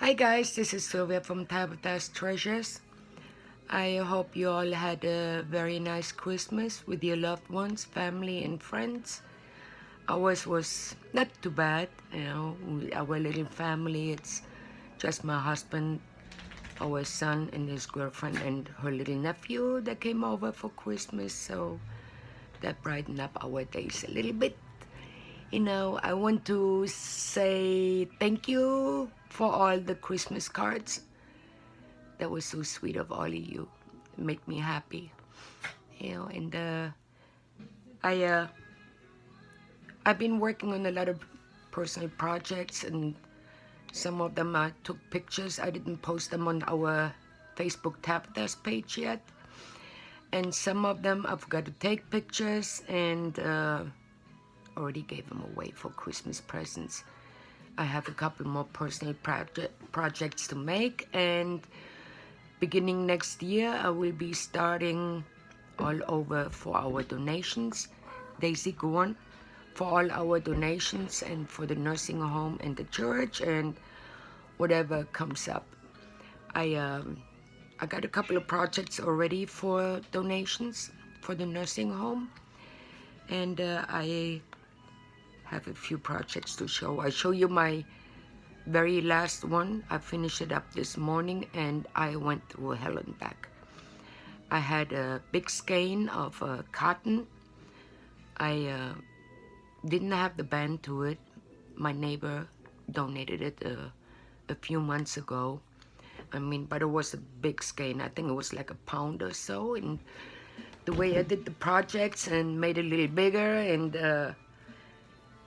Hi guys, this is Sylvia from Tabitha's Treasures. I hope you all had a very nice Christmas with your loved ones, family and friends. Ours was not too bad, our little family. It's just my husband, our son and his girlfriend and her little nephew that came over for Christmas, so that brightened up our days a little bit. I want to say thank you for all the Christmas cards. That was so sweet of all of you. It made me happy. And I've been working on a lot of personal projects, and some of them I took pictures. I didn't post them on our Facebook Tabitha's page yet. And some of them I forgot to take pictures and already gave them away for Christmas presents. I have a couple more personal projects to make, and beginning next year I will be starting all over for our donations. Daisy, go on for all our donations and for the nursing home and the church and whatever comes up. I got a couple of projects already for donations for the nursing home, and I have a few projects to show. I show you my very last one. I finished it up this morning and I went through hell and back. I had a big skein of cotton. I didn't have the band to it. My neighbor donated it a few months ago. But it was a big skein. I think it was like a pound or so. And the way I did the projects and made it a little bigger, and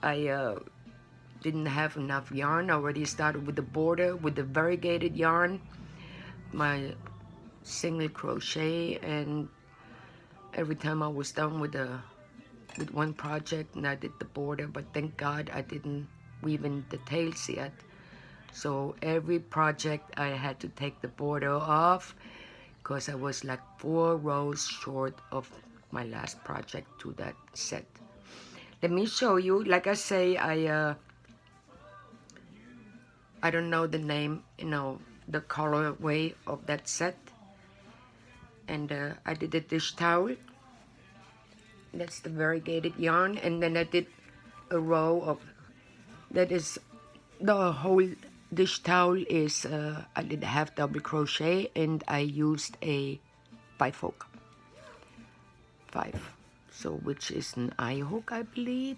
I didn't have enough yarn. I already started with the border with the variegated yarn, my single crochet, and every time I was done with one project and I did the border, but thank God I didn't weave in the tails yet. So every project I had to take the border off because I was like 4 rows short of my last project to that set. Let me show you. Like I say, I don't know the name, the colorway of that set. And I did a dish towel. That's the variegated yarn. And then I did a row of, that is, the whole dish towel is, I did a half double crochet and I used a 5 hook. 5. So which is an eye hook, I believe.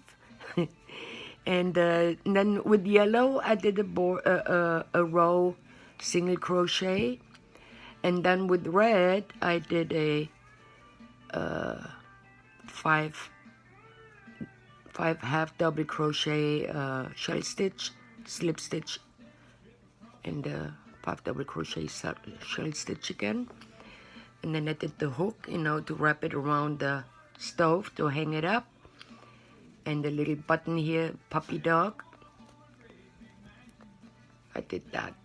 And then with yellow I did a row single crochet, and then with red I did a 5 half double crochet shell stitch, slip stitch, and 5 double crochet shell stitch again. And then I did the hook, to wrap it around the stove to hang it up, and the little button here, puppy dog. I did that,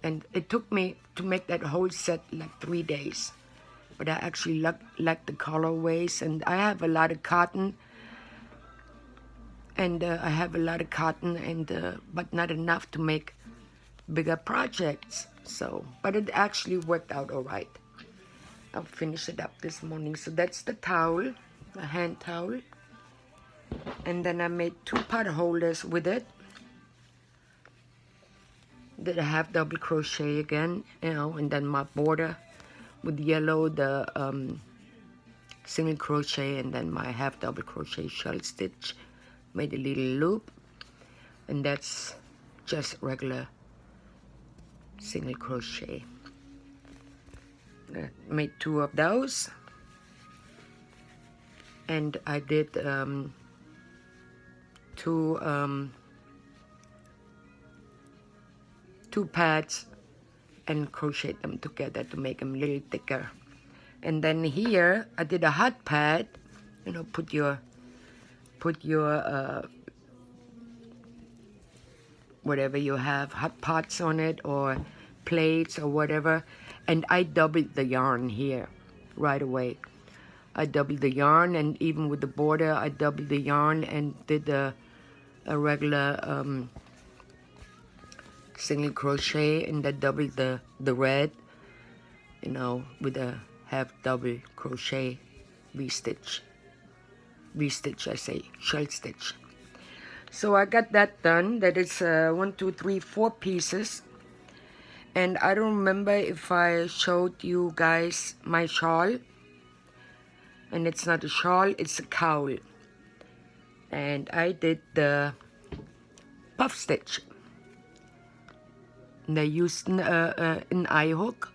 and it took me to make that whole set like 3 days, but I actually liked the colorways. And I have a lot of cotton, and but not enough to make bigger projects. So, but it actually worked out all right. I'll finish it up this morning. So that's the towel, the hand towel. And then I made 2 pot holders with it. Did a half double crochet again, and then my border with yellow, the single crochet, and then my half double crochet shell stitch. Made a little loop, and that's just regular single crochet. Made 2 of those, and I did 2 pads and crochet them together to make them a little thicker. And then here I did a hot pad. Put your whatever you have, hot pots on it or plates or whatever. And I doubled the yarn here right away. I doubled the yarn, and even with the border I doubled the yarn and did a regular single crochet and then double the red, you know, with a half double crochet V-stitch, I say, shell stitch. So I got that done. That is 1, 2, 3, 4 pieces. And I don't remember if I showed you guys my shawl. And it's not a shawl, it's a cowl. And I did the puff stitch. And I used an eye hook.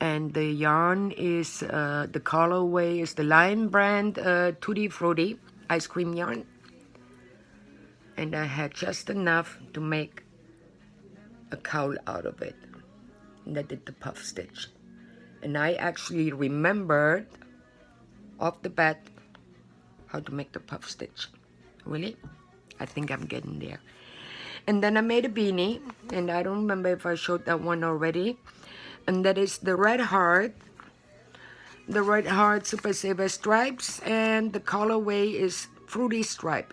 And the yarn is, the colorway is the Lion brand Tutti Frutti ice cream yarn. And I had just enough to make a cowl out of it. And I did the puff stitch. And I actually remembered off the bat how to make the puff stitch. Really? I think I'm getting there. And then I made a beanie, and I don't remember if I showed that one already. And that is the Red Heart. The Red Heart Super Saver stripes, and the colorway is Fruity Stripe.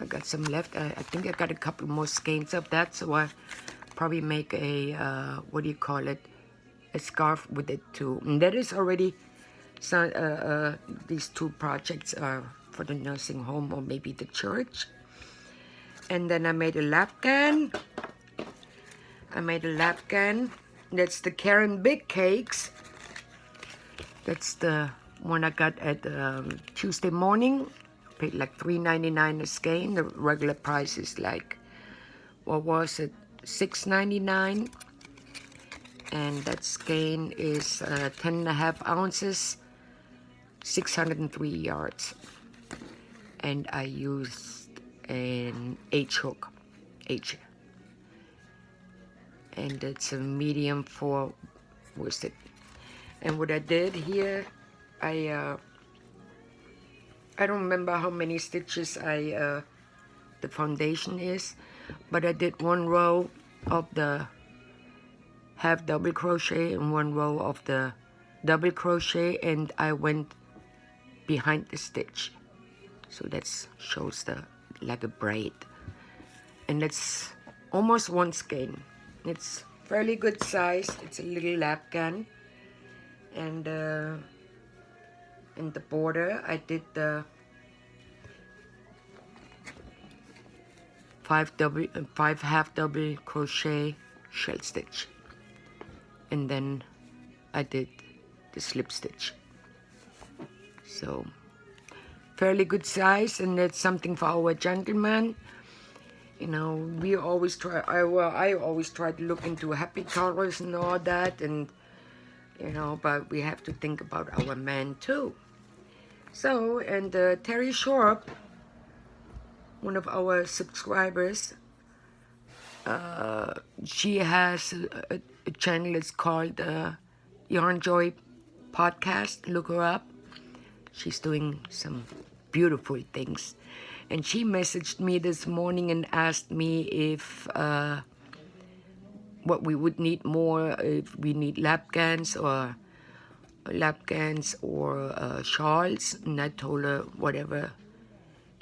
I got some left. I think I got a couple more skeins of that, so I probably make a, what do you call it? A scarf with it too. And that is already, these 2 projects are for the nursing home or maybe the church. And then I made a lapcan. That's the Karen Big Cakes. That's the one I got at Tuesday morning. Paid like $3.99 a skein. The regular price is like, what was it, $6.99. And that skein is 10.5 ounces, 603 yards. And I used an H hook, H. And it's a medium 4 worsted. And what I did here, I don't remember how many stitches the foundation is, but I did 1 row of the half double crochet and 1 row of the double crochet, and I went behind the stitch, so that shows the like a braid. And it's almost 1 skein. It's fairly good size. It's a little lapcan. And in the border I did the 5 half double crochet shell stitch, and then I did the slip stitch. So fairly good size, and that's something for our gentleman. You know, we always try, I always try to look into happy colors and all that, and you know, but we have to think about our man too. So, and Terry Shorp, one of our subscribers, she has a channel. It's called Yarn Joy Podcast. Look her up. She's doing some beautiful things. And she messaged me this morning and asked me if what we would need more, if we need lapcans or shawls. And I told her whatever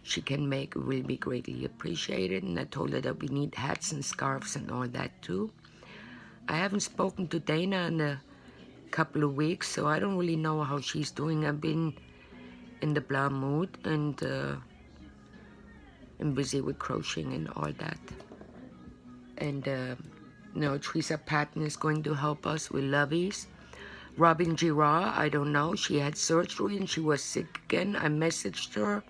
she can make will be greatly appreciated. And I told her that we need hats and scarves and all that too. I haven't spoken to Dana in a couple of weeks, so I don't really know how she's doing. I've been in the blah mood, and I'm busy with crocheting and all that. And Teresa Patton is going to help us with loveys. Robin Girard, I don't know, she had surgery and she was sick again. I messaged her,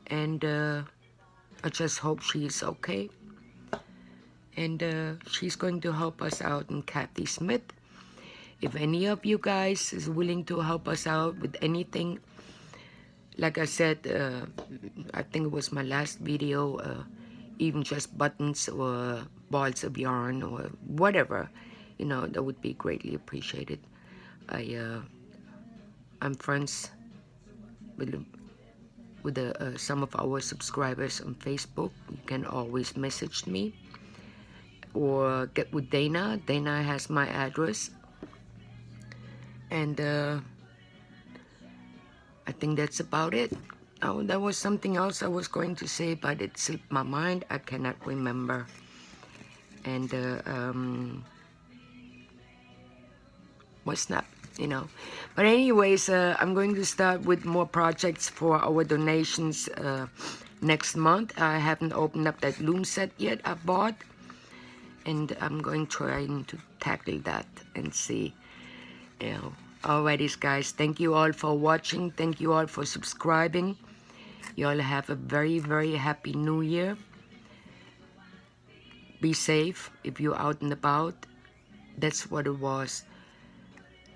and I just hope she's okay. And she's going to help us out. And Kathy Smith, if any of you guys is willing to help us out with anything, like I said, I think it was my last video, even just buttons or balls of yarn or whatever, you know, that would be greatly appreciated. I'm friends with some of our subscribers on Facebook. You can always message me or get with Dana. Dana has my address. And I think that's about it. Oh, there was something else I was going to say, but it slipped my mind. I cannot remember. And was not, you know. But anyways, I'm going to start with more projects for our donations next month. I haven't opened up that loom set yet I bought, and I'm going trying to tackle that and see, you know. Alrighty, guys, thank you all for watching. Thank you all for subscribing. You all have a very, very happy new year. Be safe if you're out and about. That's what it was.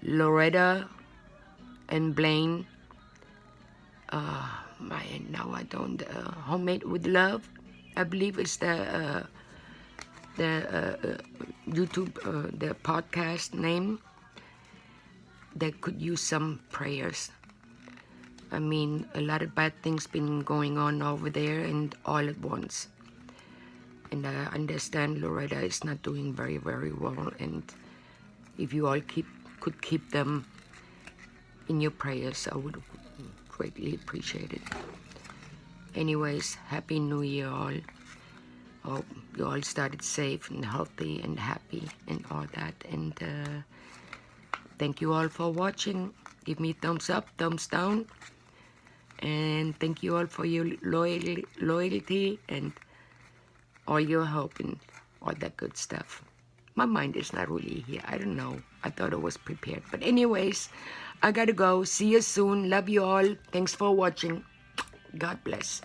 Loretta and Blaine, now I don't, Homemade with Love, I believe is the YouTube, the podcast name. They could use some prayers. I mean, a lot of bad things been going on over there and all at once. And I understand Loretta is not doing very, very well, and if you all could keep them in your prayers, I would greatly appreciate it. Anyways, Happy New Year all. Hope you all started safe and healthy and happy and all that. And thank you all for watching. Give me thumbs up, thumbs down. And thank you all for your loyalty and all your help and all that good stuff. My mind is not really here. I don't know. I thought I was prepared. But anyways, I gotta go. See you soon. Love you all. Thanks for watching. God bless.